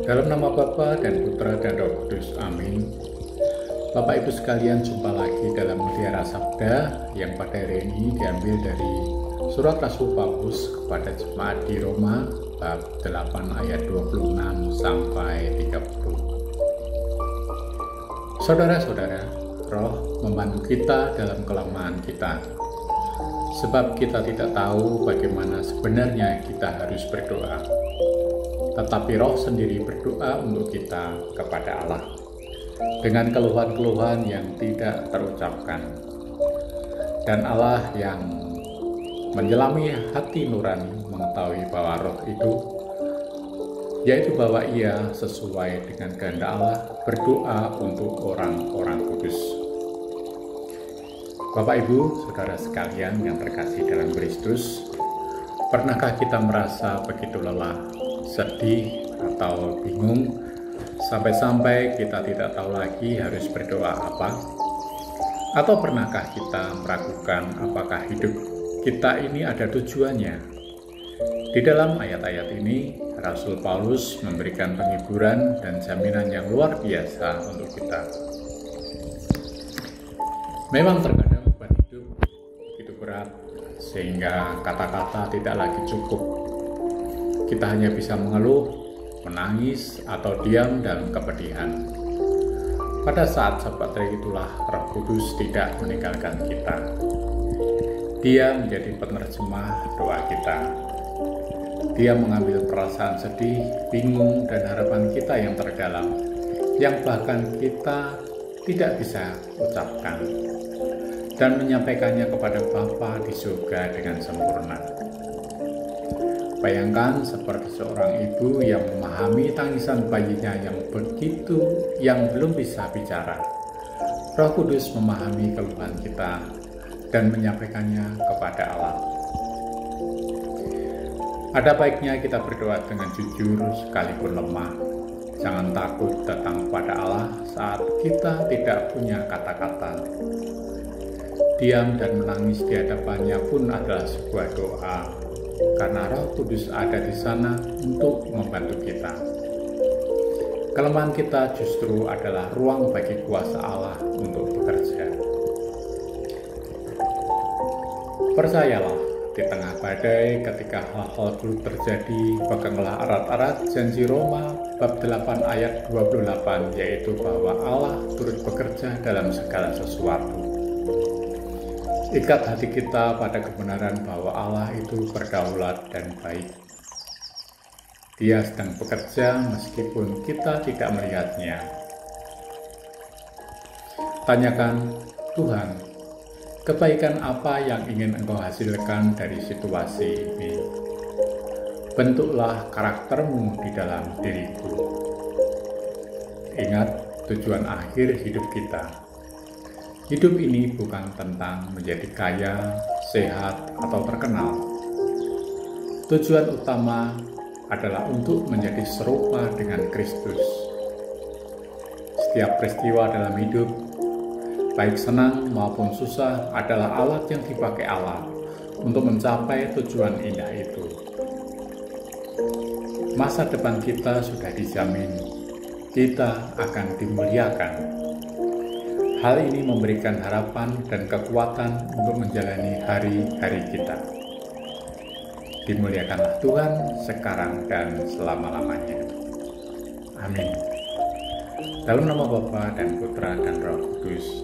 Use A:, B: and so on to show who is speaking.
A: Dalam nama Bapa dan Putra dan Roh Kudus, amin. Bapak Ibu sekalian, jumpa lagi dalam Mutiara Sabda yang pada hari ini diambil dari surat Rasul Paulus kepada jemaat di Roma bab 8 ayat 26 sampai 30. Saudara-saudara, Roh membantu kita dalam kelemahan kita, sebab kita tidak tahu bagaimana sebenarnya kita harus berdoa. Tetapi Roh sendiri berdoa untuk kita kepada Allah dengan keluhan-keluhan yang tidak terucapkan. Dan Allah yang menyelami hati nurani mengetahui bahwa Roh itu, yaitu bahwa Ia sesuai dengan kehendak Allah, berdoa untuk orang-orang kudus. Bapak Ibu, saudara sekalian yang terkasih dalam Kristus, pernahkah kita merasa begitu lelah, sedih, atau bingung, sampai-sampai kita tidak tahu lagi harus berdoa apa? Atau pernahkah kita meragukan apakah hidup kita ini ada tujuannya? Di dalam ayat-ayat ini, Rasul Paulus memberikan penghiburan dan jaminan yang luar biasa untuk kita. Memang terkadang beban hidup begitu berat, sehingga kata-kata tidak lagi cukup. Kita hanya bisa mengeluh, menangis, atau diam dalam kepedihan. Pada saat seperti itulah Roh Kudus tidak meninggalkan kita. Dia menjadi penerjemah doa kita. Dia mengambil perasaan sedih, bingung, dan harapan kita yang terdalam, yang bahkan kita tidak bisa ucapkan, dan menyampaikannya kepada Bapa di surga dengan sempurna. Bayangkan seperti seorang ibu yang memahami tangisan bayinya yang belum bisa bicara. Roh Kudus memahami keluhan kita dan menyampaikannya kepada Allah. Ada baiknya kita berdoa dengan jujur sekalipun lemah. Jangan takut datang kepada Allah saat kita tidak punya kata-kata. Diam dan menangis di hadapannya pun adalah sebuah doa, karena Roh Kudus ada di sana untuk membantu kita. Kelemahan kita justru adalah ruang bagi kuasa Allah untuk bekerja. Percayalah, di tengah badai ketika hal-hal buruk terjadi, peganglah erat-erat janji Roma bab 8 ayat 28, yaitu bahwa Allah turut bekerja dalam segala sesuatu. Ikat hati kita pada kebenaran bahwa Allah itu berdaulat dan baik. Dia sedang bekerja meskipun kita tidak melihatnya. Tanyakan, Tuhan, kebaikan apa yang ingin Engkau hasilkan dari situasi ini? Bentuklah karaktermu di dalam diriku. Ingat tujuan akhir hidup kita. Hidup ini bukan tentang menjadi kaya, sehat, atau terkenal. Tujuan utama adalah untuk menjadi serupa dengan Kristus. Setiap peristiwa dalam hidup, baik senang maupun susah, adalah alat yang dipakai Allah untuk mencapai tujuan indah itu. Masa depan kita sudah dijamin, kita akan dimuliakan. Hal ini memberikan harapan dan kekuatan untuk menjalani hari-hari kita. Dimuliakanlah Tuhan sekarang dan selama-lamanya. Amin. Dalam nama Bapa dan Putra dan Roh Kudus.